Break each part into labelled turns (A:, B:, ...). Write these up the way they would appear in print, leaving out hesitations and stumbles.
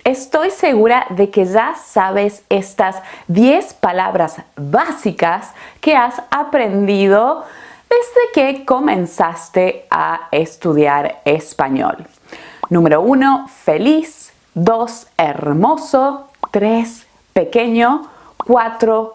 A: Estoy segura de que ya sabes estas 10 palabras básicas que has aprendido desde que comenzaste a estudiar español. Número 1, feliz. 2, hermoso. 3, pequeño. 4,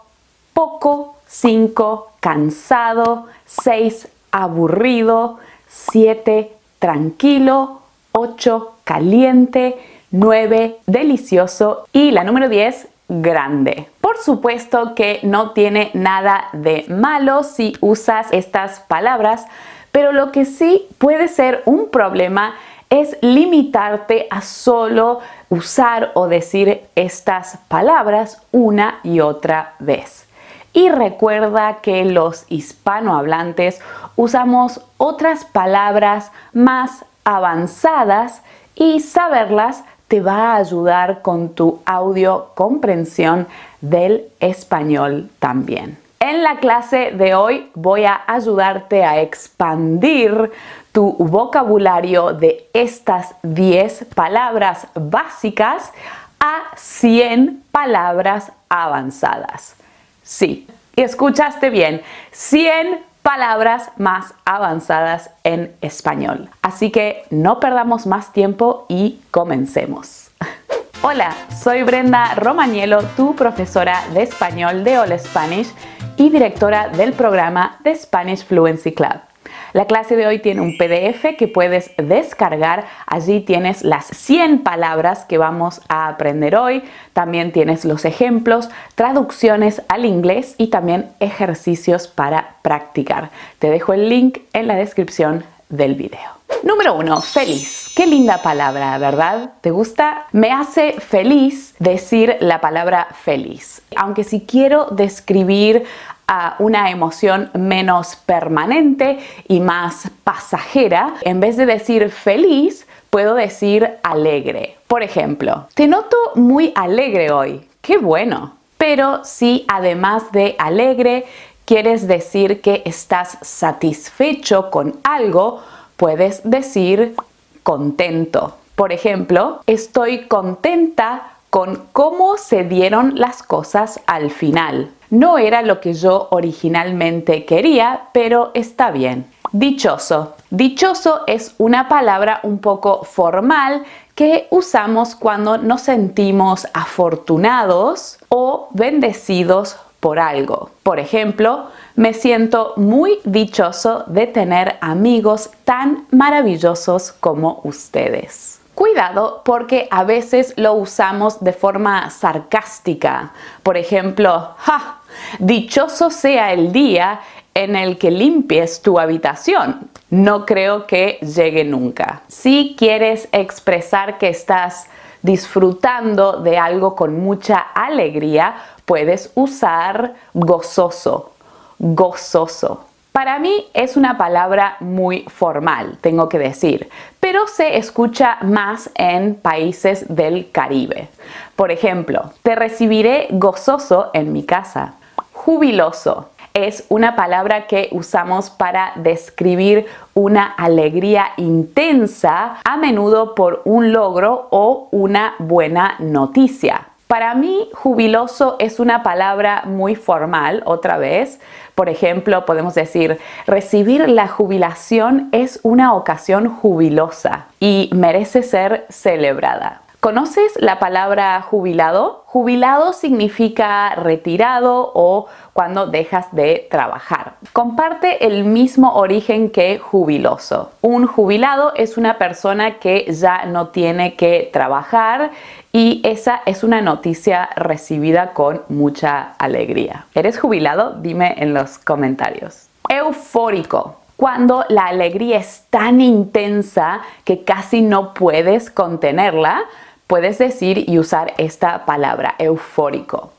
A: poco. 5, cansado. 6, aburrido. 7, tranquilo. 8, caliente. 9, delicioso. Y la número 10, grande. Por supuesto que no tiene nada de malo si usas estas palabras, pero lo que sí puede ser un problema es limitarte a solo usar o decir estas palabras una y otra vez. Y recuerda que los hispanohablantes usamos otras palabras más avanzadas y saberlas te va a ayudar con tu audio comprensión del español también. En la clase de hoy voy a ayudarte a expandir tu vocabulario de estas 10 palabras básicas a 100 palabras avanzadas. Sí, escuchaste bien, 100 palabras más avanzadas en español. Así que no perdamos más tiempo y comencemos. Hola, soy Brenda Romagnolo, tu profesora de español de All Spanish y directora del programa de Spanish Fluency Club. La clase de hoy tiene un PDF que puedes descargar. Allí tienes las 100 palabras que vamos a aprender hoy. También tienes los ejemplos, traducciones al inglés y también ejercicios para practicar. Te dejo el link en la descripción del video. Número 1, feliz. Qué linda palabra, ¿verdad? ¿Te gusta? Me hace feliz decir la palabra feliz. Aunque si quiero describir a una emoción menos permanente y más pasajera, en vez de decir feliz, puedo decir alegre. Por ejemplo, te noto muy alegre hoy. ¡Qué bueno! Pero si además de alegre quieres decir que estás satisfecho con algo, puedes decir contento. Por ejemplo, estoy contenta con cómo se dieron las cosas al final. No era lo que yo originalmente quería, pero está bien. Dichoso. Dichoso es una palabra un poco formal que usamos cuando nos sentimos afortunados o bendecidos por algo. Por ejemplo, me siento muy dichoso de tener amigos tan maravillosos como ustedes. Cuidado porque a veces lo usamos de forma sarcástica. Por ejemplo, ¡ja! Dichoso sea el día en el que limpies tu habitación. No creo que llegue nunca. Si quieres expresar que estás disfrutando de algo con mucha alegría, puedes usar gozoso. Gozoso. Para mí es una palabra muy formal, tengo que decir, pero se escucha más en países del Caribe. Por ejemplo, te recibiré gozoso en mi casa. Jubiloso es una palabra que usamos para describir una alegría intensa, a menudo por un logro o una buena noticia. Para mí, jubiloso es una palabra muy formal, otra vez. Por ejemplo, podemos decir, recibir la jubilación es una ocasión jubilosa y merece ser celebrada. ¿Conoces la palabra jubilado? Jubilado significa retirado o cuando dejas de trabajar. Comparte el mismo origen que jubiloso. Un jubilado es una persona que ya no tiene que trabajar y esa es una noticia recibida con mucha alegría. ¿Eres jubilado? Dime en los comentarios. Eufórico. Cuando la alegría es tan intensa que casi no puedes contenerla, puedes decir y usar esta palabra, eufórico.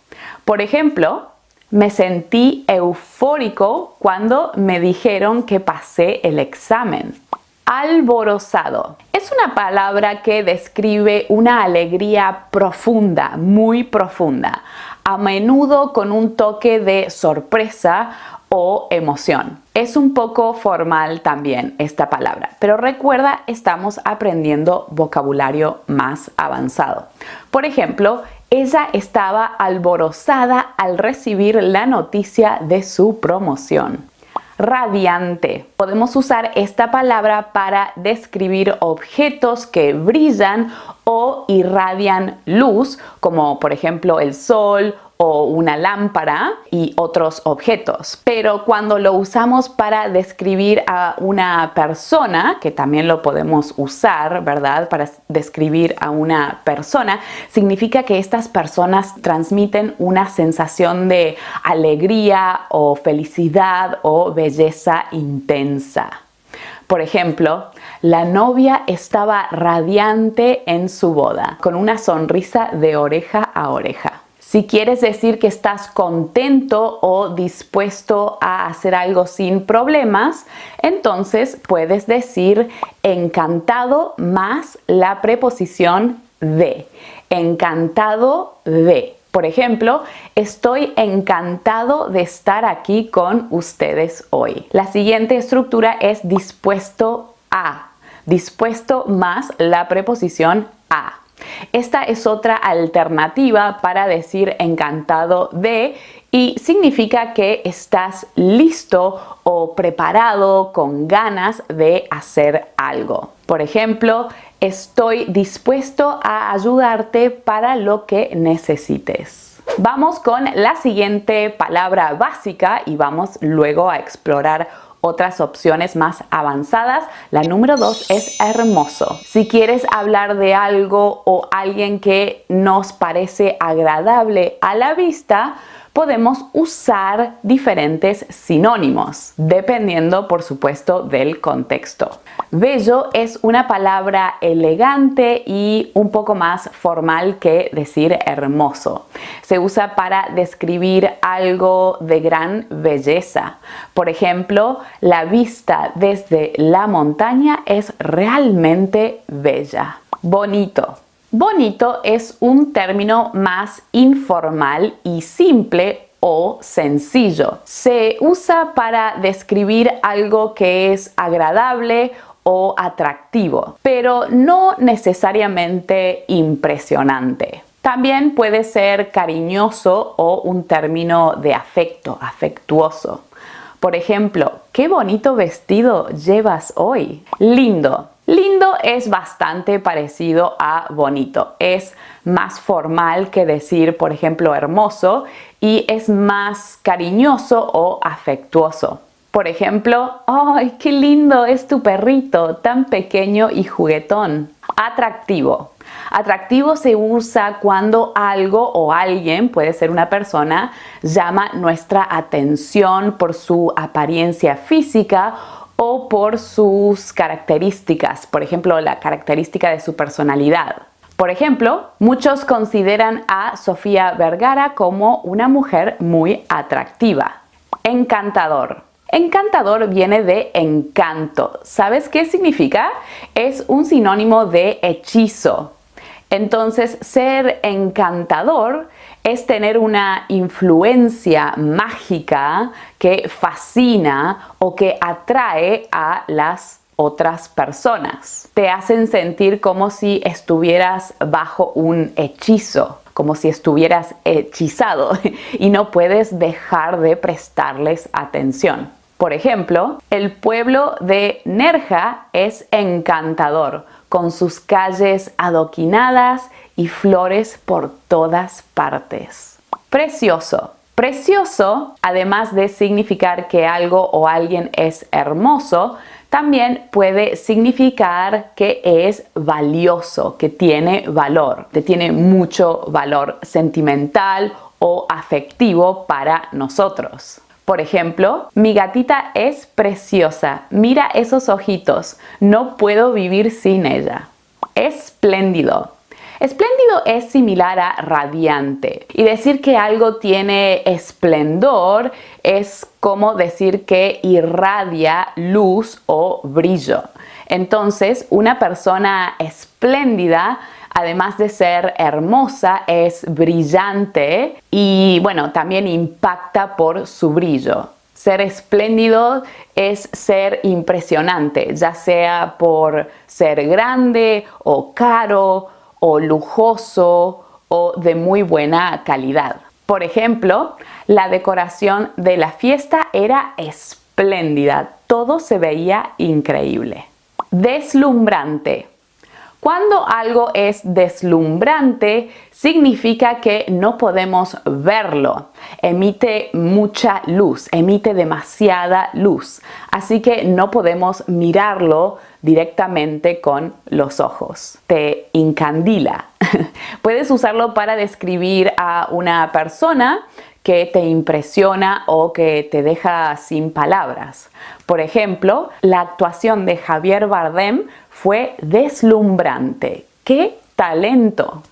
A: Por ejemplo, me sentí eufórico cuando me dijeron que pasé el examen. Alborozado. Es una palabra que describe una alegría profunda, muy profunda. a menudo con un toque de sorpresa o emoción. Es un poco formal también esta palabra, pero recuerda, estamos aprendiendo vocabulario más avanzado. Por ejemplo, ella estaba alborozada al recibir la noticia de su promoción. Radiante. Podemos usar esta palabra para describir objetos que brillan o irradian luz, como por ejemplo el sol o una lámpara y otros objetos. Pero cuando lo usamos para describir a una persona, que también lo podemos usar, ¿verdad? Para describir a una persona, significa que estas personas transmiten una sensación de alegría o felicidad o belleza intensa. Por ejemplo, la novia estaba radiante en su boda, con una sonrisa de oreja a oreja. Si quieres decir que estás contento o dispuesto a hacer algo sin problemas, entonces puedes decir encantado más la preposición de. Encantado de. Por ejemplo, estoy encantado de estar aquí con ustedes hoy. La siguiente estructura es dispuesto a. Dispuesto más la preposición a. Esta es otra alternativa para decir encantado de y significa que estás listo o preparado con ganas de hacer algo. Por ejemplo, estoy dispuesto a ayudarte para lo que necesites. Vamos con la siguiente palabra básica y vamos luego a explorar otras opciones más avanzadas. La número 2 es hermoso. Si quieres hablar de algo o alguien que nos parece agradable a la vista, podemos usar diferentes sinónimos, dependiendo, por supuesto, del contexto. Bello es una palabra elegante y un poco más formal que decir hermoso. Se usa para describir algo de gran belleza. Por ejemplo, la vista desde la montaña es realmente bella. Bonito. Bonito es un término más informal y simple o sencillo. Se usa para describir algo que es agradable o atractivo, pero no necesariamente impresionante. También puede ser cariñoso o un término de afecto, afectuoso. Por ejemplo, ¿qué bonito vestido llevas hoy? Lindo. Lindo es bastante parecido a bonito. Es más formal que decir, por ejemplo, hermoso y es más cariñoso o afectuoso. Por ejemplo, ¡ay, qué lindo es tu perrito, tan pequeño y juguetón! Atractivo. Atractivo se usa cuando algo o alguien, puede ser una persona, llama nuestra atención por su apariencia física o por sus características, por ejemplo, la característica de su personalidad. Por ejemplo, muchos consideran a Sofía Vergara como una mujer muy atractiva. Encantador. Encantador viene de encanto. ¿Sabes qué significa? Es un sinónimo de hechizo. Entonces, ser encantador es tener una influencia mágica que fascina o que atrae a las otras personas. Te hacen sentir como si estuvieras bajo un hechizo, como si estuvieras hechizado y no puedes dejar de prestarles atención. Por ejemplo, el pueblo de Nerja es encantador, con sus calles adoquinadas y flores por todas partes. Precioso. Precioso, además de significar que algo o alguien es hermoso, también puede significar que es valioso, que tiene valor, que tiene mucho valor sentimental o afectivo para nosotros. Por ejemplo, mi gatita es preciosa, mira esos ojitos, no puedo vivir sin ella. Espléndido. Espléndido es similar a radiante y decir que algo tiene esplendor es como decir que irradia luz o brillo. Entonces, una persona espléndida Además de ser hermosa, es brillante y bueno, también impacta por su brillo. Ser espléndido es ser impresionante, ya sea por ser grande o caro o lujoso o de muy buena calidad. Por ejemplo, la decoración de la fiesta era espléndida, todo se veía increíble. Deslumbrante. Cuando algo es deslumbrante, significa que no podemos verlo. Emite mucha luz, emite demasiada luz. Así que no podemos mirarlo directamente con los ojos. Te encandila. Puedes usarlo para describir a una persona que te impresiona o que te deja sin palabras. Por ejemplo, la actuación de Javier Bardem fue deslumbrante. ¡Qué talento!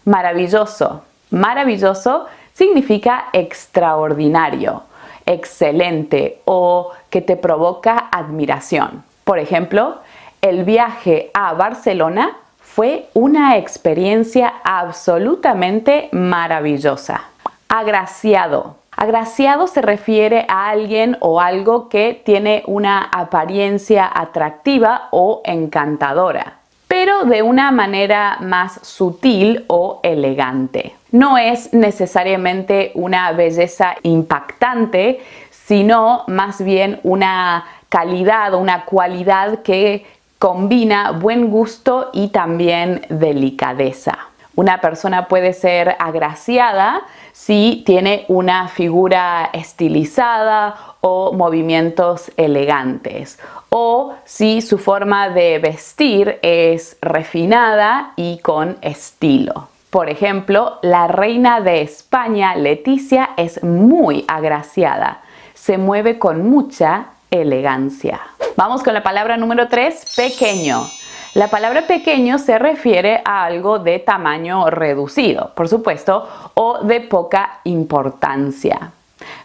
A: Maravilloso. Maravilloso significa extraordinario, excelente o que te provoca admiración. Por ejemplo, el viaje a Barcelona fue una experiencia absolutamente maravillosa. Agraciado. Agraciado se refiere a alguien o algo que tiene una apariencia atractiva o encantadora, pero de una manera más sutil o elegante. No es necesariamente una belleza impactante, sino más bien una calidad o una cualidad que combina buen gusto y también delicadeza. Una persona puede ser agraciada si tiene una figura estilizada o movimientos elegantes, o si su forma de vestir es refinada y con estilo. Por ejemplo, la reina de España, Leticia, es muy agraciada. Se mueve con mucha elegancia. Vamos con la palabra número 3, pequeño. La palabra pequeño se refiere a algo de tamaño reducido, por supuesto, o de poca importancia.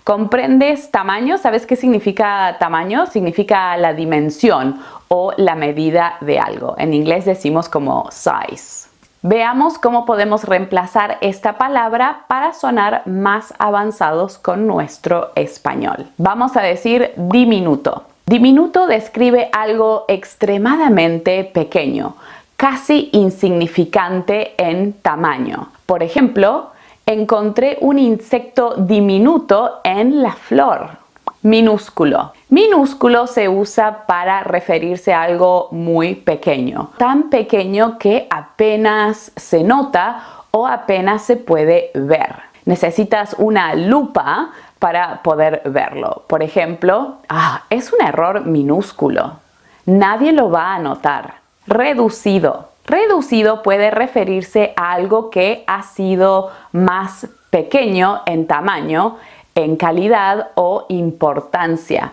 A: ¿Comprendes tamaño? ¿Sabes qué significa tamaño? Significa la dimensión o la medida de algo. En inglés decimos como size. Veamos cómo podemos reemplazar esta palabra para sonar más avanzados con nuestro español. Vamos a decir diminuto. Diminuto describe algo extremadamente pequeño, casi insignificante en tamaño. Por ejemplo, encontré un insecto diminuto en la flor. Minúsculo. Minúsculo se usa para referirse a algo muy pequeño, tan pequeño que apenas se nota o apenas se puede ver. Necesitas una lupa para poder verlo. Por ejemplo, es un error minúsculo. Nadie lo va a notar. Reducido. Reducido puede referirse a algo que ha sido más pequeño en tamaño, en calidad o importancia.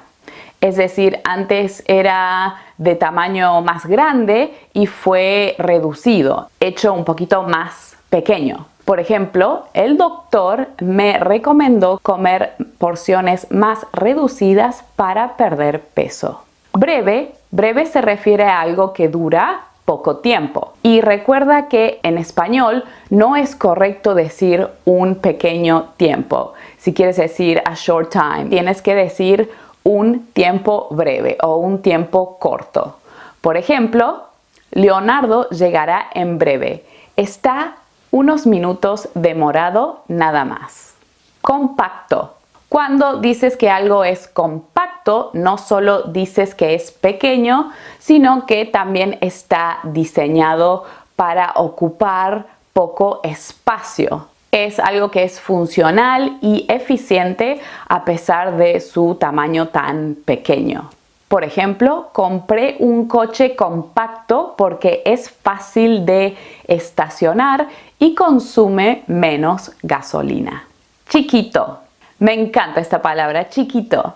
A: Es decir, antes era de tamaño más grande y fue reducido, hecho un poquito más pequeño. Por ejemplo, el doctor me recomendó comer porciones más reducidas para perder peso. Breve. Breve se refiere a algo que dura poco tiempo. Y recuerda que en español no es correcto decir un pequeño tiempo. Si quieres decir a short time, tienes que decir un tiempo breve o un tiempo corto. Por ejemplo, Leonardo llegará en breve. Está unos minutos demorado nada más. Compacto. Cuando dices que algo es compacto, no solo dices que es pequeño, sino que también está diseñado para ocupar poco espacio. Es algo que es funcional y eficiente a pesar de su tamaño tan pequeño. Por ejemplo, compré un coche compacto porque es fácil de estacionar y consume menos gasolina. Chiquito. Me encanta esta palabra, chiquito.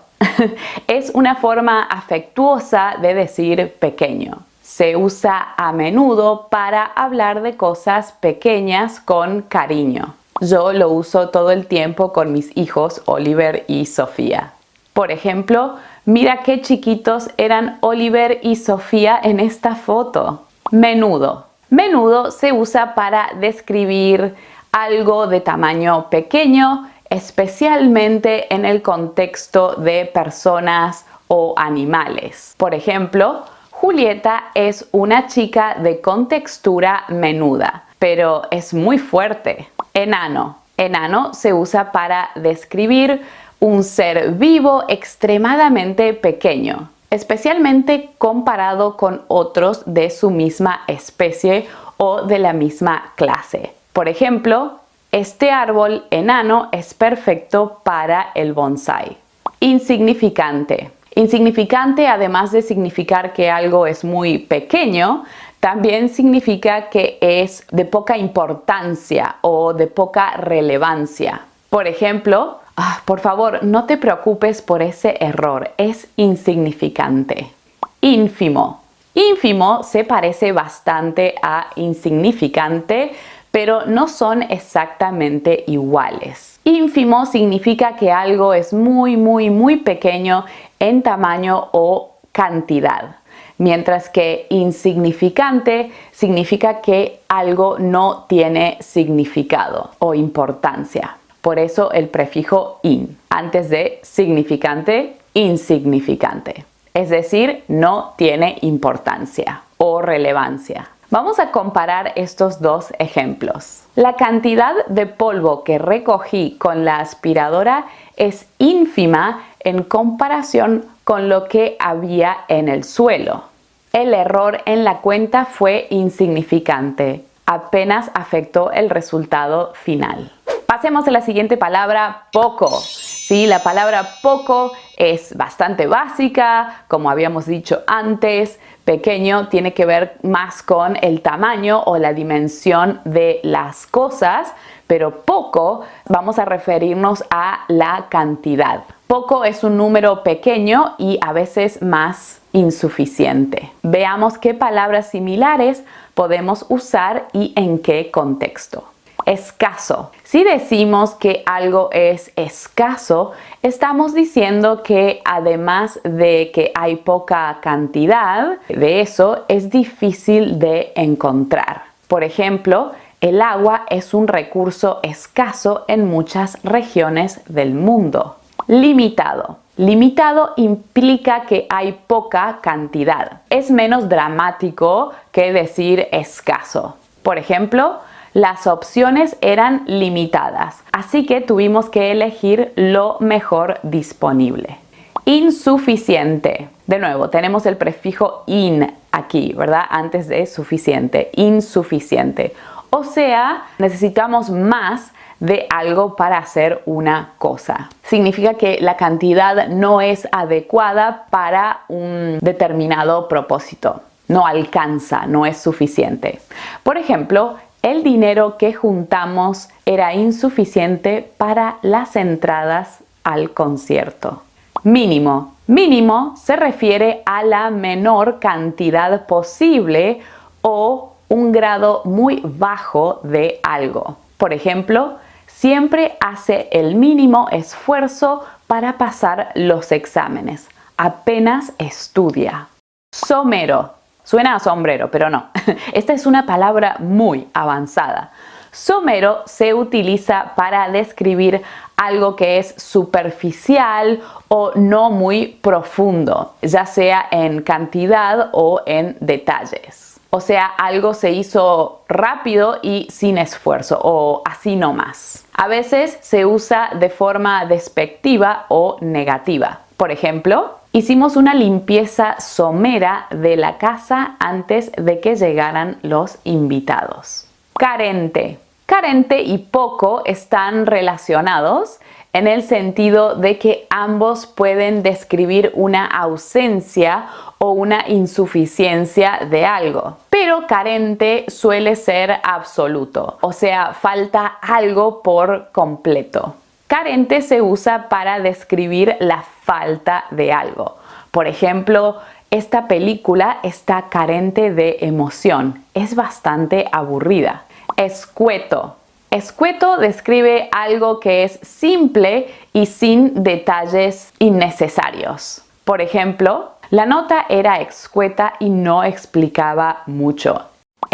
A: Es una forma afectuosa de decir pequeño. Se usa a menudo para hablar de cosas pequeñas con cariño. Yo lo uso todo el tiempo con mis hijos Oliver y Sofía. Por ejemplo, mira qué chiquitos eran Oliver y Sofía en esta foto. Menudo. Menudo se usa para describir algo de tamaño pequeño, especialmente en el contexto de personas o animales. Por ejemplo, Julieta es una chica de contextura menuda, pero es muy fuerte. Enano. Enano se usa para describir un ser vivo extremadamente pequeño, especialmente comparado con otros de su misma especie o de la misma clase. Por ejemplo, este árbol enano es perfecto para el bonsái. Insignificante. Insignificante, además de significar que algo es muy pequeño, también significa que es de poca importancia o de poca relevancia. Por ejemplo, por favor, no te preocupes por ese error, es insignificante. Ínfimo. Ínfimo se parece bastante a insignificante, pero no son exactamente iguales. Ínfimo significa que algo es muy pequeño en tamaño o cantidad, mientras que insignificante significa que algo no tiene significado o importancia. Por eso el prefijo in, antes de significante, insignificante. Es decir, no tiene importancia o relevancia. Vamos a comparar estos dos ejemplos. La cantidad de polvo que recogí con la aspiradora es ínfima en comparación con lo que había en el suelo. El error en la cuenta fue insignificante, apenas afectó el resultado final. Pasemos a la siguiente palabra, poco. Sí, la palabra poco es bastante básica, como habíamos dicho antes. Pequeño tiene que ver más con el tamaño o la dimensión de las cosas, pero poco vamos a referirnos a la cantidad. Poco es un número pequeño y a veces más insuficiente. Veamos qué palabras similares podemos usar y en qué contexto. Escaso. Si decimos que algo es escaso, estamos diciendo que además de que hay poca cantidad de eso, es difícil de encontrar. Por ejemplo, el agua es un recurso escaso en muchas regiones del mundo. Limitado. Limitado implica que hay poca cantidad. Es menos dramático que decir escaso. Por ejemplo, las opciones eran limitadas, así que tuvimos que elegir lo mejor disponible. Insuficiente. De nuevo, tenemos el prefijo in aquí, ¿verdad? Antes de suficiente. Insuficiente. O sea, necesitamos más de algo para hacer una cosa. Significa que la cantidad no es adecuada para un determinado propósito. No alcanza, no es suficiente. Por ejemplo, el dinero que juntamos era insuficiente para las entradas al concierto. Mínimo. Mínimo se refiere a la menor cantidad posible o un grado muy bajo de algo. Por ejemplo, siempre hace el mínimo esfuerzo para pasar los exámenes. Apenas estudia. Somero. Suena a sombrero, pero no. Esta es una palabra muy avanzada. Somero se utiliza para describir algo que es superficial o no muy profundo, ya sea en cantidad o en detalles. O sea, algo se hizo rápido y sin esfuerzo o así nomás. A veces se usa de forma despectiva o negativa. Por ejemplo, hicimos una limpieza somera de la casa antes de que llegaran los invitados. Carente. Carente y poco están relacionados en el sentido de que ambos pueden describir una ausencia o una insuficiencia de algo. Pero carente suele ser absoluto, o sea, falta algo por completo. Carente se usa para describir la falta de algo. Por ejemplo, esta película está carente de emoción. Es bastante aburrida. Escueto. Escueto describe algo que es simple y sin detalles innecesarios. Por ejemplo, la nota era escueta y no explicaba mucho.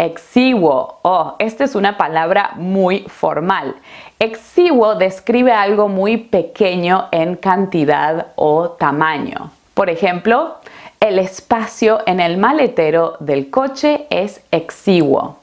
A: Exiguo. Oh, esta es una palabra muy formal. Exiguo describe algo muy pequeño en cantidad o tamaño. Por ejemplo, el espacio en el maletero del coche es exiguo.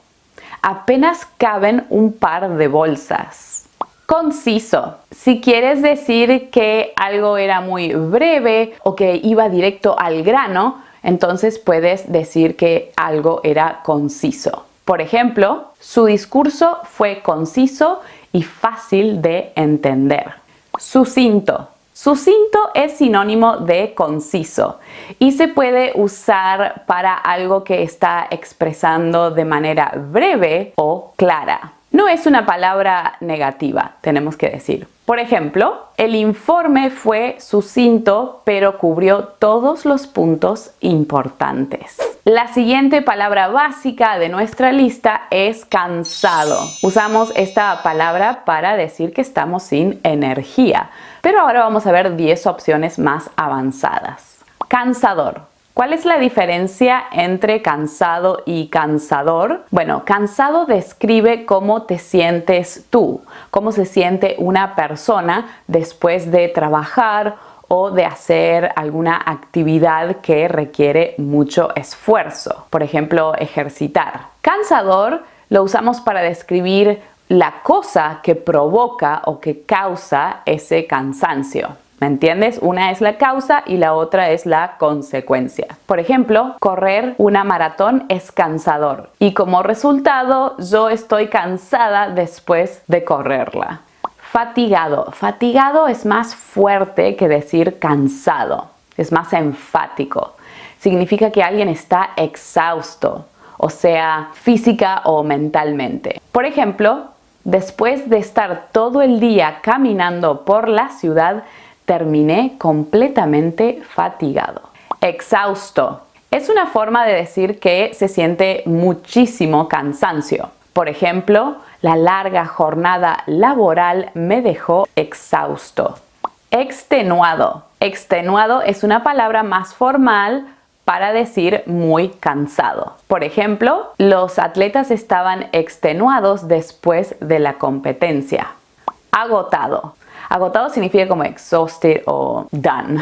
A: Apenas caben un par de bolsas. Conciso. Si quieres decir que algo era muy breve o que iba directo al grano, entonces puedes decir que algo era conciso. Por ejemplo, su discurso fue conciso y fácil de entender. Sucinto. Sucinto es sinónimo de conciso y se puede usar para algo que está expresando de manera breve o clara. No es una palabra negativa, tenemos que decir. Por ejemplo, el informe fue sucinto, pero cubrió todos los puntos importantes. La siguiente palabra básica de nuestra lista es cansado. Usamos esta palabra para decir que estamos sin energía, pero ahora vamos a ver 10 opciones más avanzadas. Cansador. ¿Cuál es la diferencia entre cansado y cansador? Bueno, cansado describe cómo te sientes tú, cómo se siente una persona después de trabajar o de hacer alguna actividad que requiere mucho esfuerzo. Por ejemplo, ejercitar. Cansador lo usamos para describir la cosa que provoca o que causa ese cansancio. ¿Me entiendes? Una es la causa y la otra es la consecuencia. Por ejemplo, correr una maratón es cansador y como resultado yo estoy cansada después de correrla. Fatigado. Fatigado es más fuerte que decir cansado. Es más enfático. Significa que alguien está exhausto, o sea, física o mentalmente. Por ejemplo, después de estar todo el día caminando por la ciudad, terminé completamente fatigado. Exhausto. Es una forma de decir que se siente muchísimo cansancio. Por ejemplo, la larga jornada laboral me dejó exhausto. Extenuado. Extenuado es una palabra más formal para decir muy cansado. Por ejemplo, los atletas estaban extenuados después de la competencia. Agotado. Agotado significa como exhausted o done.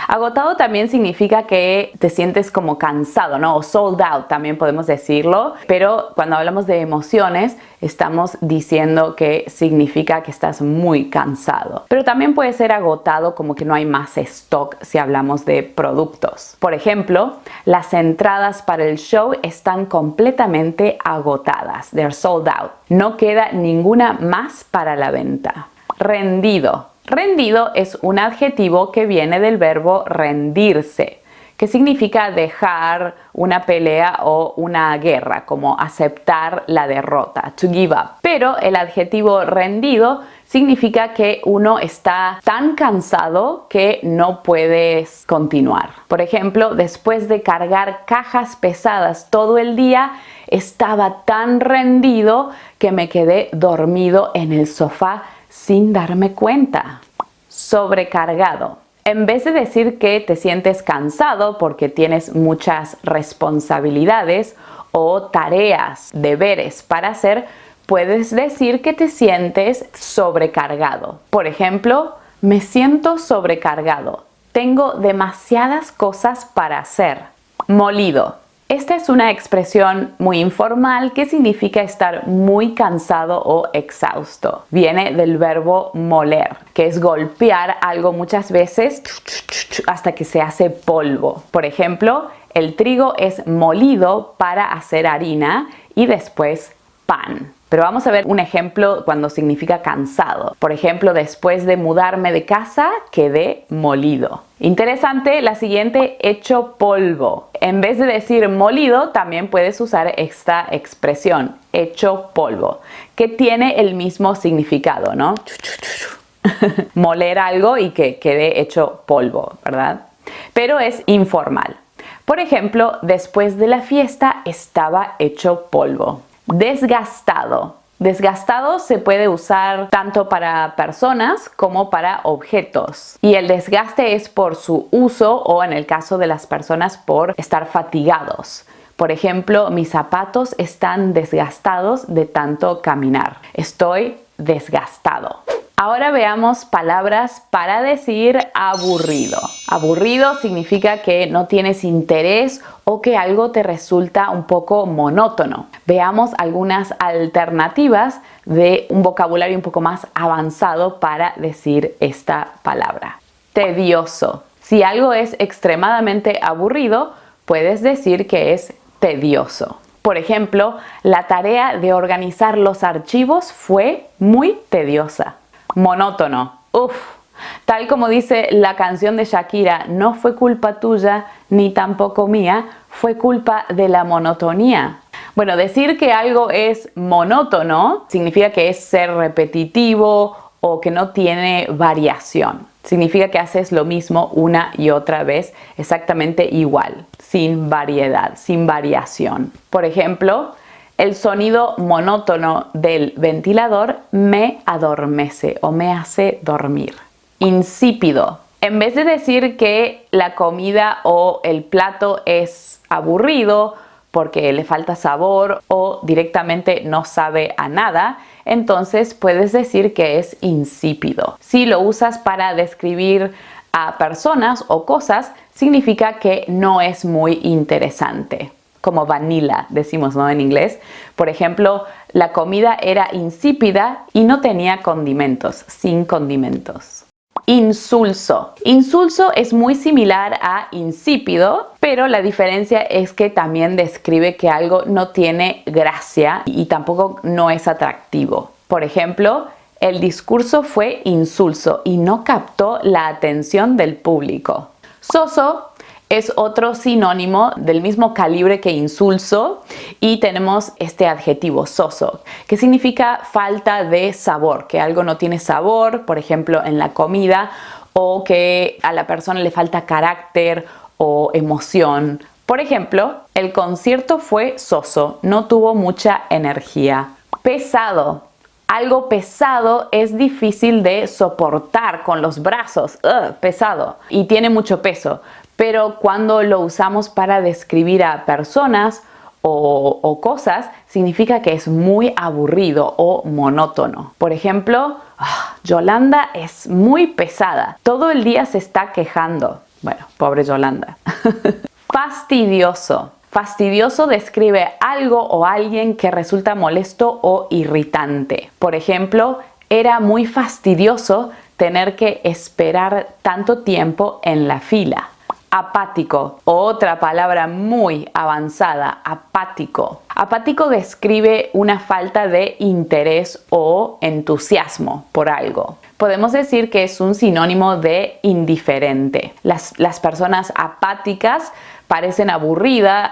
A: Agotado también significa que te sientes como cansado, ¿no? O sold out también podemos decirlo. Pero cuando hablamos de emociones, estamos diciendo que significa que estás muy cansado. Pero también puede ser agotado como que no hay más stock si hablamos de productos. Por ejemplo, las entradas para el show están completamente agotadas. They're sold out. No queda ninguna más para la venta. Rendido. Rendido es un adjetivo que viene del verbo rendirse, que significa dejar una pelea o una guerra, como aceptar la derrota, to give up. Pero el adjetivo rendido significa que uno está tan cansado que no puedes continuar. Por ejemplo, después de cargar cajas pesadas todo el día, estaba tan rendido que me quedé dormido en el sofá sin darme cuenta. Sobrecargado. En vez de decir que te sientes cansado porque tienes muchas responsabilidades o tareas, deberes para hacer, puedes decir que te sientes sobrecargado. Por ejemplo, me siento sobrecargado. Tengo demasiadas cosas para hacer. Molido. Esta es una expresión muy informal que significa estar muy cansado o exhausto. Viene del verbo moler, que es golpear algo muchas veces hasta que se hace polvo. Por ejemplo, el trigo es molido para hacer harina y después pan. Pero vamos a ver un ejemplo cuando significa cansado. Por ejemplo, después de mudarme de casa, quedé molido. Interesante, la siguiente, hecho polvo. En vez de decir molido, también puedes usar esta expresión, hecho polvo, que tiene el mismo significado, ¿no? Moler algo y que quede hecho polvo, ¿verdad? Pero es informal. Por ejemplo, después de la fiesta estaba hecho polvo. Desgastado. Desgastado se puede usar tanto para personas como para objetos. Y el desgaste es por su uso o en el caso de las personas por estar fatigados. Por ejemplo, mis zapatos están desgastados de tanto caminar. Estoy desgastado. Ahora veamos palabras para decir aburrido. Aburrido significa que no tienes interés o que algo te resulta un poco monótono. Veamos algunas alternativas de un vocabulario un poco más avanzado para decir esta palabra. Tedioso. Si algo es extremadamente aburrido, puedes decir que es tedioso. Por ejemplo, la tarea de organizar los archivos fue muy tediosa. Monótono. Uf. Tal como dice la canción de Shakira, no fue culpa tuya ni tampoco mía, fue culpa de la monotonía. Bueno, decir que algo es monótono significa que es ser repetitivo o que no tiene variación. Significa que haces lo mismo una y otra vez exactamente igual, sin variedad, sin variación. Por ejemplo, el sonido monótono del ventilador me adormece o me hace dormir. Insípido. En vez de decir que la comida o el plato es aburrido porque le falta sabor o directamente no sabe a nada, entonces puedes decir que es insípido. Si lo usas para describir a personas o cosas, significa que no es muy interesante. Como vanilla, decimos, ¿no? En inglés. Por ejemplo, la comida era insípida y no tenía condimentos, sin condimentos. Insulso. Insulso es muy similar a insípido, pero la diferencia es que también describe que algo no tiene gracia y tampoco no es atractivo. Por ejemplo, el discurso fue insulso y no captó la atención del público. Soso es otro sinónimo del mismo calibre que insulso y tenemos este adjetivo soso, que significa falta de sabor, que algo no tiene sabor, por ejemplo en la comida, o que a la persona le falta carácter o emoción. Por ejemplo, el concierto fue soso, no tuvo mucha energía. Pesado. Algo pesado es difícil de soportar con los brazos, pesado, y tiene mucho peso. Pero cuando lo usamos para describir a personas o cosas, significa que es muy aburrido o monótono. Por ejemplo, Yolanda es muy pesada. Todo el día se está quejando. Bueno, pobre Yolanda. Fastidioso. Fastidioso describe algo o alguien que resulta molesto o irritante. Por ejemplo, era muy fastidioso tener que esperar tanto tiempo en la fila. Apático, otra palabra muy avanzada, apático. Apático describe una falta de interés o entusiasmo por algo. Podemos decir que es un sinónimo de indiferente. Las personas apáticas parecen aburridas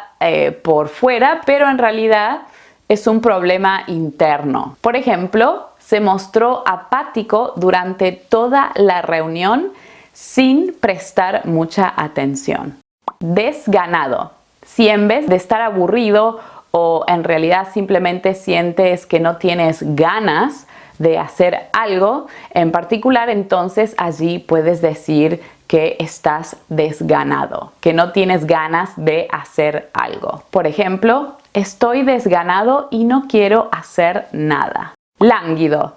A: por fuera, pero en realidad es un problema interno. Por ejemplo, se mostró apático durante toda la reunión sin prestar mucha atención. Desganado. Si en vez de estar aburrido o en realidad simplemente sientes que no tienes ganas de hacer algo en particular, entonces allí puedes decir que estás desganado, que no tienes ganas de hacer algo. Por ejemplo, estoy desganado y no quiero hacer nada. Lánguido.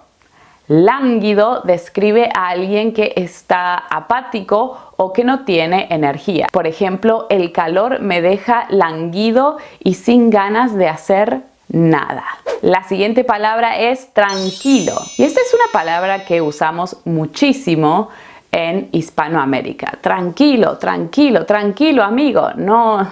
A: Lánguido describe a alguien que está apático o que no tiene energía. Por ejemplo, el calor me deja languido y sin ganas de hacer nada. La siguiente palabra es tranquilo. Y esta es una palabra que usamos muchísimo en Hispanoamérica. Tranquilo, tranquilo, tranquilo, amigo. No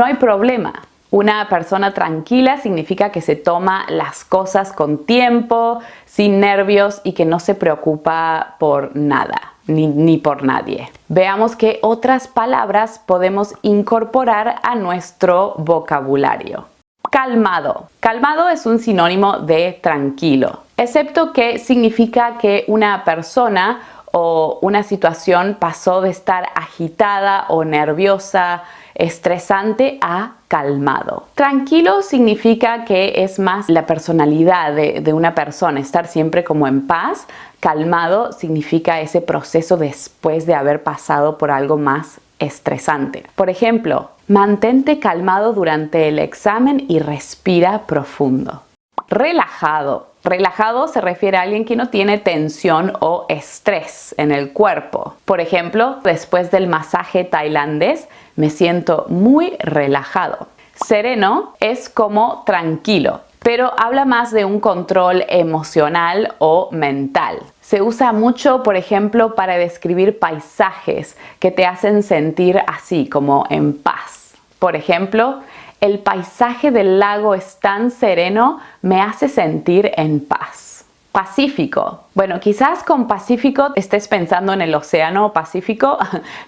A: hay problema. Una persona tranquila significa que se toma las cosas con tiempo, sin nervios y que no se preocupa por nada, ni por nadie. Veamos qué otras palabras podemos incorporar a nuestro vocabulario. Calmado. Calmado es un sinónimo de tranquilo, excepto que significa que una persona o una situación pasó de estar agitada o nerviosa, estresante a calmado. Tranquilo significa que es más la personalidad de una persona, estar siempre como en paz. Calmado significa ese proceso después de haber pasado por algo más estresante. Por ejemplo, mantente calmado durante el examen y respira profundo. Relajado. Relajado se refiere a alguien que no tiene tensión o estrés en el cuerpo. Por ejemplo, después del masaje tailandés me siento muy relajado. Sereno es como tranquilo, pero habla más de un control emocional o mental. Se usa mucho, por ejemplo, para describir paisajes que te hacen sentir así, como en paz. Por ejemplo, el paisaje del lago es tan sereno, me hace sentir en paz. Pacífico. Bueno, quizás con Pacífico estés pensando en el océano Pacífico,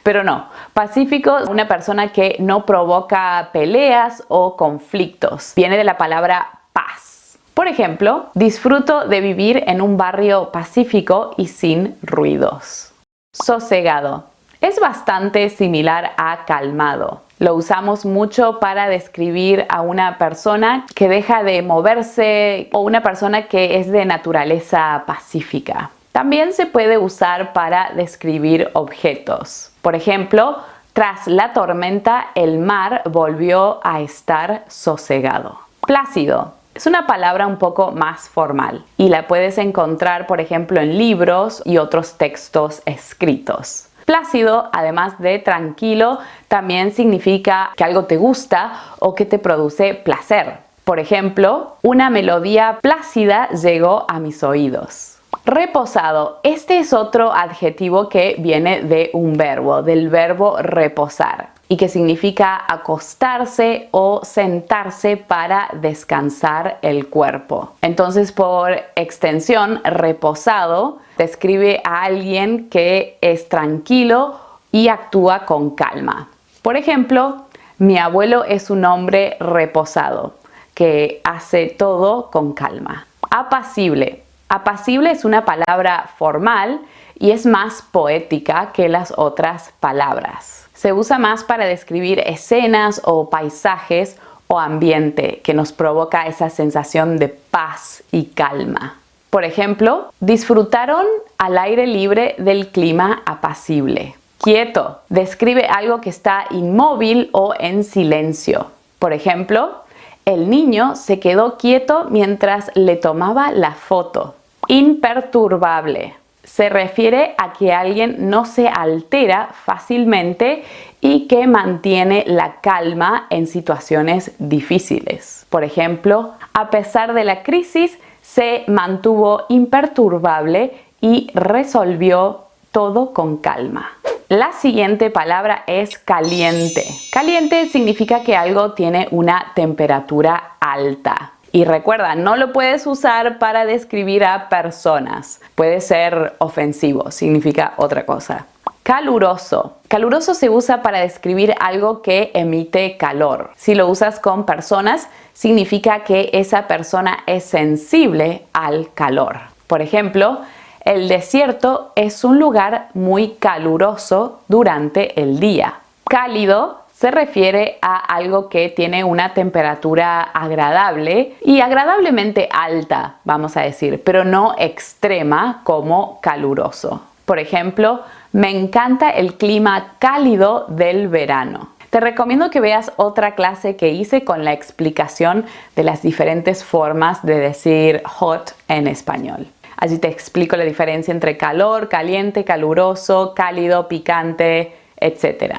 A: pero no. Pacífico es una persona que no provoca peleas o conflictos. Viene de la palabra paz. Por ejemplo, disfruto de vivir en un barrio pacífico y sin ruidos. Sosegado. Es bastante similar a calmado. Lo usamos mucho para describir a una persona que deja de moverse o una persona que es de naturaleza pacífica. También se puede usar para describir objetos. Por ejemplo, tras la tormenta, el mar volvió a estar sosegado. Plácido. Es una palabra un poco más formal y la puedes encontrar, por ejemplo, en libros y otros textos escritos. Plácido, además de tranquilo, también significa que algo te gusta o que te produce placer. Por ejemplo, una melodía plácida llegó a mis oídos. Reposado. Este es otro adjetivo que viene de un verbo, del verbo reposar, y que significa acostarse o sentarse para descansar el cuerpo. Entonces, por extensión, reposado describe a alguien que es tranquilo y actúa con calma. Por ejemplo, mi abuelo es un hombre reposado, que hace todo con calma. Apacible. Apacible es una palabra formal y es más poética que las otras palabras. Se usa más para describir escenas o paisajes o ambiente que nos provoca esa sensación de paz y calma. Por ejemplo, disfrutaron al aire libre del clima apacible. Quieto describe algo que está inmóvil o en silencio. Por ejemplo, el niño se quedó quieto mientras le tomaba la foto. Imperturbable. Se refiere a que alguien no se altera fácilmente y que mantiene la calma en situaciones difíciles. Por ejemplo, a pesar de la crisis, se mantuvo imperturbable y resolvió todo con calma. La siguiente palabra es caliente. Caliente significa que algo tiene una temperatura alta. Y recuerda, no lo puedes usar para describir a personas. Puede ser ofensivo, significa otra cosa. Caluroso. Caluroso se usa para describir algo que emite calor. Si lo usas con personas, significa que esa persona es sensible al calor. Por ejemplo, el desierto es un lugar muy caluroso durante el día. Cálido se refiere a algo que tiene una temperatura agradable y agradablemente alta, vamos a decir, pero no extrema como caluroso. Por ejemplo, me encanta el clima cálido del verano. Te recomiendo que veas otra clase que hice con la explicación de las diferentes formas de decir hot en español. Allí te explico la diferencia entre calor, caliente, caluroso, cálido, picante, etc.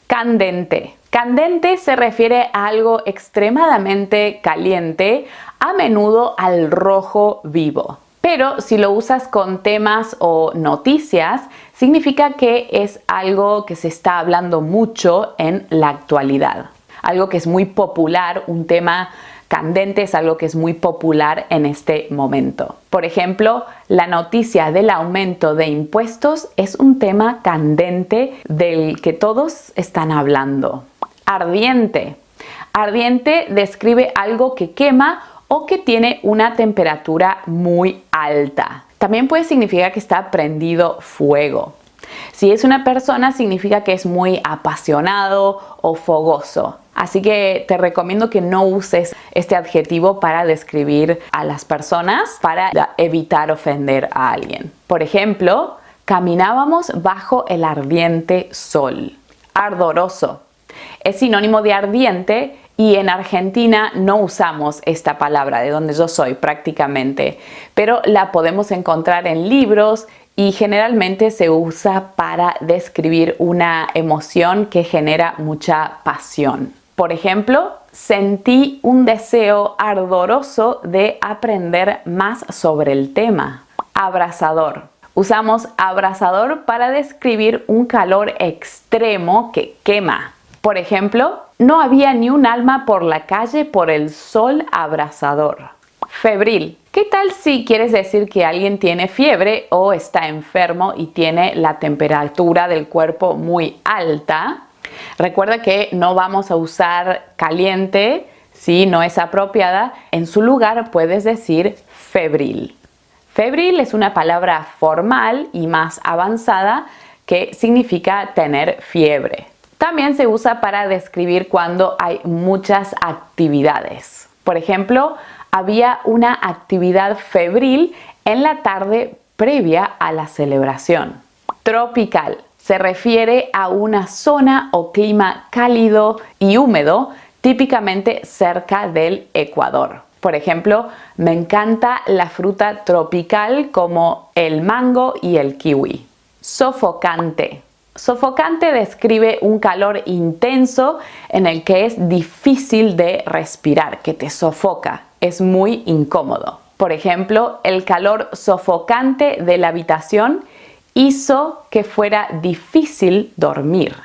A: Candente. Candente se refiere a algo extremadamente caliente, a menudo al rojo vivo. Pero si lo usas con temas o noticias, significa que es algo que se está hablando mucho en la actualidad. Algo que es muy popular, un tema candente es algo que es muy popular en este momento. Por ejemplo, la noticia del aumento de impuestos es un tema candente del que todos están hablando. Ardiente. Ardiente describe algo que quema o que tiene una temperatura muy alta. También puede significar que está prendido fuego. Si es una persona, significa que es muy apasionado o fogoso. Así que te recomiendo que no uses este adjetivo para describir a las personas para evitar ofender a alguien. Por ejemplo, caminábamos bajo el ardiente sol. ardoroso. Es sinónimo de ardiente y en Argentina no usamos esta palabra, de donde yo soy prácticamente, pero la podemos encontrar en libros y generalmente se usa para describir una emoción que genera mucha pasión. Por ejemplo, sentí un deseo ardoroso de aprender más sobre el tema. Abrasador. Usamos abrasador para describir un calor extremo que quema. Por ejemplo, no había ni un alma por la calle por el sol abrasador. Febril. ¿Qué tal si quieres decir que alguien tiene fiebre o está enfermo y tiene la temperatura del cuerpo muy alta? Recuerda que no vamos a usar caliente si no es apropiada. En su lugar puedes decir febril. Febril es una palabra formal y más avanzada que significa tener fiebre. También se usa para describir cuando hay muchas actividades. Por ejemplo, había una actividad febril en la tarde previa a la celebración. Tropical. Se refiere a una zona o clima cálido y húmedo, típicamente cerca del Ecuador. Por ejemplo, me encanta la fruta tropical como el mango y el kiwi. Sofocante. Sofocante describe un calor intenso en el que es difícil de respirar, que te sofoca, es muy incómodo. Por ejemplo, el calor sofocante de la habitación hizo que fuera difícil dormir.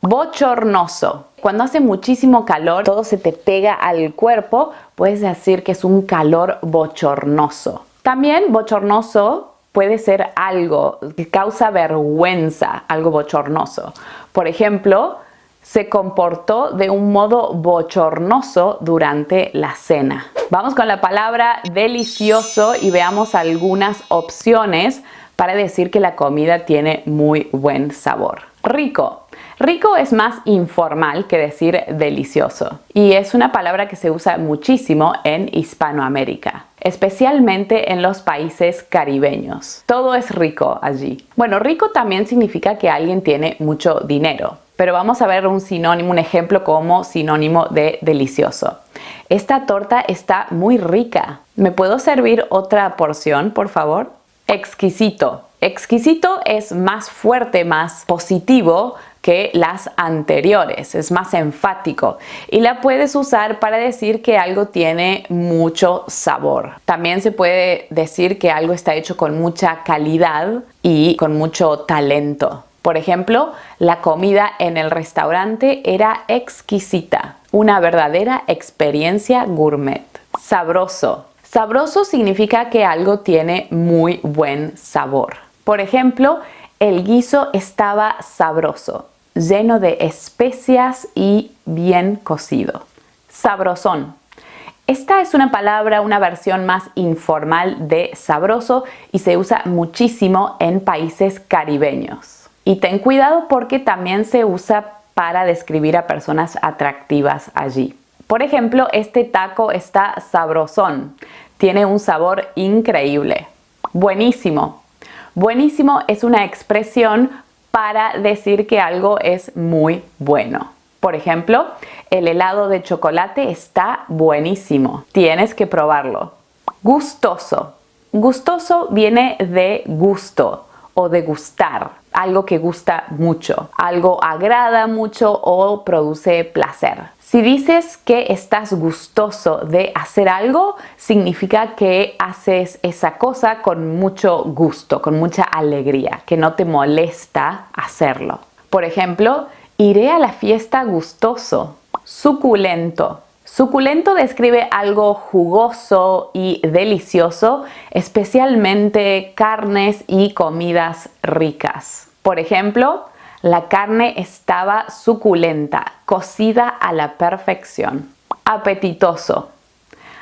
A: Bochornoso. Cuando hace muchísimo calor, todo se te pega al cuerpo, puedes decir que es un calor bochornoso. También bochornoso puede ser algo que causa vergüenza, algo bochornoso. Por ejemplo, se comportó de un modo bochornoso durante la cena. Vamos con la palabra delicioso y veamos algunas opciones para decir que la comida tiene muy buen sabor. Rico. Rico es más informal que decir delicioso y es una palabra que se usa muchísimo en Hispanoamérica, especialmente en los países caribeños. Todo es rico allí. Bueno, rico también significa que alguien tiene mucho dinero, pero vamos a ver un sinónimo, un ejemplo como sinónimo de delicioso. Esta torta está muy rica. ¿Me puedo servir otra porción, por favor? Exquisito. Exquisito es más fuerte, más positivo que las anteriores, es más enfático y la puedes usar para decir que algo tiene mucho sabor. También se puede decir que algo está hecho con mucha calidad y con mucho talento. Por ejemplo, la comida en el restaurante era exquisita, una verdadera experiencia gourmet. Sabroso. Sabroso significa que algo tiene muy buen sabor. Por ejemplo, el guiso estaba sabroso, lleno de especias y bien cocido. Sabrosón. Esta es una palabra, una versión más informal de sabroso y se usa muchísimo en países caribeños. Y ten cuidado porque también se usa para describir a personas atractivas allí. Por ejemplo, este taco está sabrosón. Tiene un sabor increíble. Buenísimo. Buenísimo es una expresión para decir que algo es muy bueno. Por ejemplo, el helado de chocolate está buenísimo. Tienes que probarlo. Gustoso. Gustoso viene de gusto o de gustar. Algo que gusta mucho. Algo agrada mucho o produce placer. Si dices que estás gustoso de hacer algo, significa que haces esa cosa con mucho gusto, con mucha alegría, que no te molesta hacerlo. Por ejemplo, iré a la fiesta gustoso. Suculento. Suculento describe algo jugoso y delicioso, especialmente carnes y comidas ricas. Por ejemplo, la carne estaba suculenta, cocida a la perfección. Apetitoso.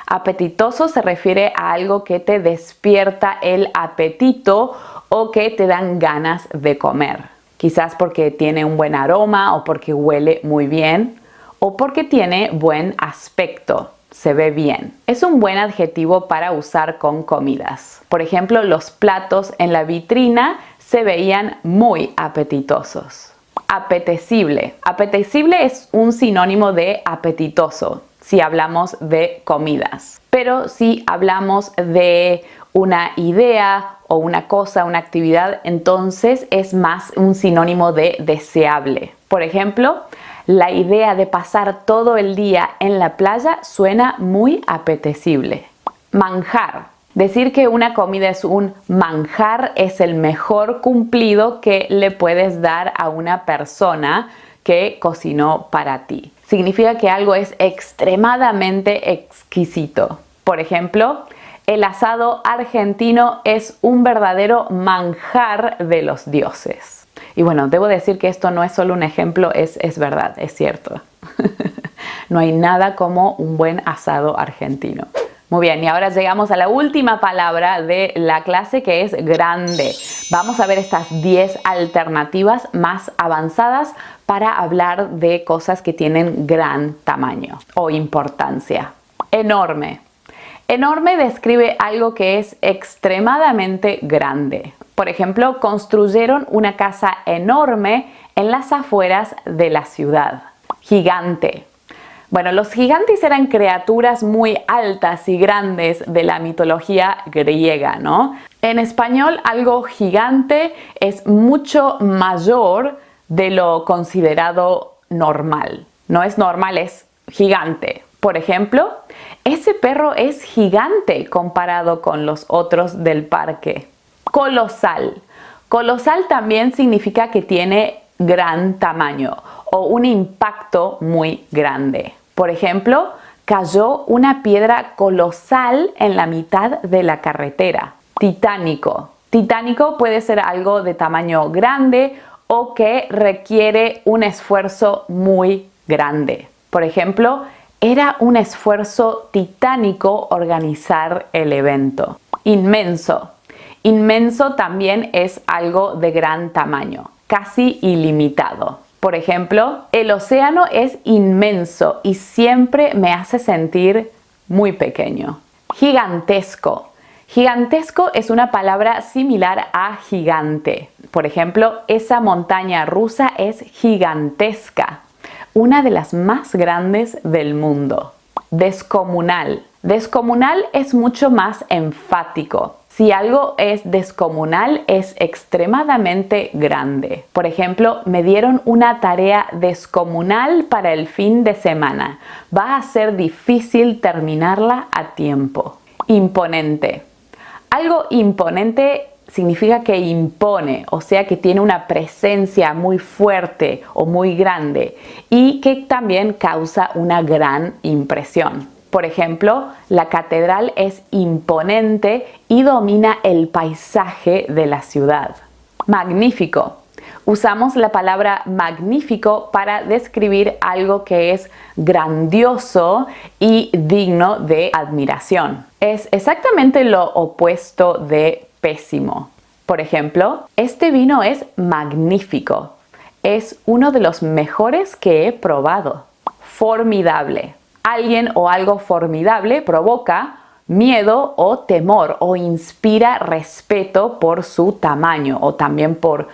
A: Apetitoso se refiere a algo que te despierta el apetito o que te dan ganas de comer. Quizás porque tiene un buen aroma o porque huele muy bien o porque tiene buen aspecto, se ve bien. Es un buen adjetivo para usar con comidas. Por ejemplo, los platos en la vitrina se veían muy apetitosos. apetecible. Apetecible es un sinónimo de apetitoso si hablamos de comidas. Pero si hablamos de una idea o una cosa, una actividad, entonces es más un sinónimo de deseable. Por ejemplo, la idea de pasar todo el día en la playa suena muy apetecible. Manjar. Decir que una comida es un manjar es el mejor cumplido que le puedes dar a una persona que cocinó para ti. Significa que algo es extremadamente exquisito. Por ejemplo, el asado argentino es un verdadero manjar de los dioses. Y bueno, debo decir que esto no es solo un ejemplo, es verdad, es cierto. No hay nada como un buen asado argentino. Muy bien, y ahora llegamos a la última palabra de la clase, que es grande. Vamos a ver estas 10 alternativas más avanzadas para hablar de cosas que tienen gran tamaño o importancia. Enorme. Enorme describe algo que es extremadamente grande. Por ejemplo, construyeron una casa enorme en las afueras de la ciudad. Gigante. Bueno, los gigantes eran criaturas muy altas y grandes de la mitología griega, ¿no? En español, algo gigante es mucho mayor de lo considerado normal. No es normal, es gigante. Por ejemplo, ese perro es gigante comparado con los otros del parque. Colosal. Colosal también significa que tiene gran tamaño o un impacto muy grande. Por ejemplo, cayó una piedra colosal en la mitad de la carretera. Titánico. Titánico puede ser algo de tamaño grande o que requiere un esfuerzo muy grande. Por ejemplo, era un esfuerzo titánico organizar el evento. Inmenso. Inmenso también es algo de gran tamaño, casi ilimitado. Por ejemplo, el océano es inmenso y siempre me hace sentir muy pequeño. Gigantesco. Gigantesco es una palabra similar a gigante. Por ejemplo, esa montaña rusa es gigantesca, una de las más grandes del mundo. Descomunal. Descomunal es mucho más enfático. Si algo es descomunal, es extremadamente grande. Por ejemplo, me dieron una tarea descomunal para el fin de semana. Va a ser difícil terminarla a tiempo. Imponente. Algo imponente significa que impone, o sea que tiene una presencia muy fuerte o muy grande y que también causa una gran impresión. Por ejemplo, la catedral es imponente y domina el paisaje de la ciudad. Magnífico. Usamos la palabra magnífico para describir algo que es grandioso y digno de admiración. Es exactamente lo opuesto de pésimo. Por ejemplo, este vino es magnífico. Es uno de los mejores que he probado. Formidable. Alguien o algo formidable provoca miedo o temor o inspira respeto por su tamaño o también por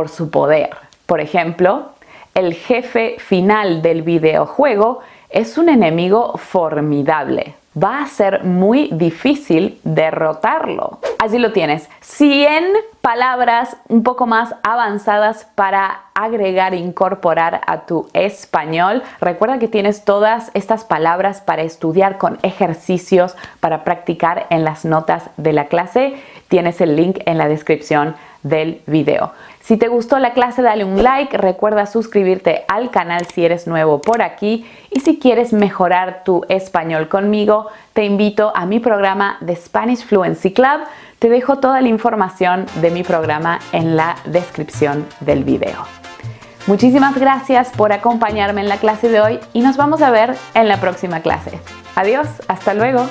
A: su poder. Por ejemplo, el jefe final del videojuego es un enemigo formidable. Va a ser muy difícil derrotarlo. Allí lo tienes. 100 palabras un poco más avanzadas para agregar e incorporar a tu español. Recuerda que tienes todas estas palabras para estudiar con ejercicios, para practicar en las notas de la clase. Tienes el link en la descripción del video. Si te gustó la clase, dale un like, recuerda suscribirte al canal si eres nuevo por aquí y si quieres mejorar tu español conmigo, te invito a mi programa de Spanish Fluency Club. Te dejo toda la información de mi programa en la descripción del video. Muchísimas gracias por acompañarme en la clase de hoy y nos vamos a ver en la próxima clase. Adiós, hasta luego.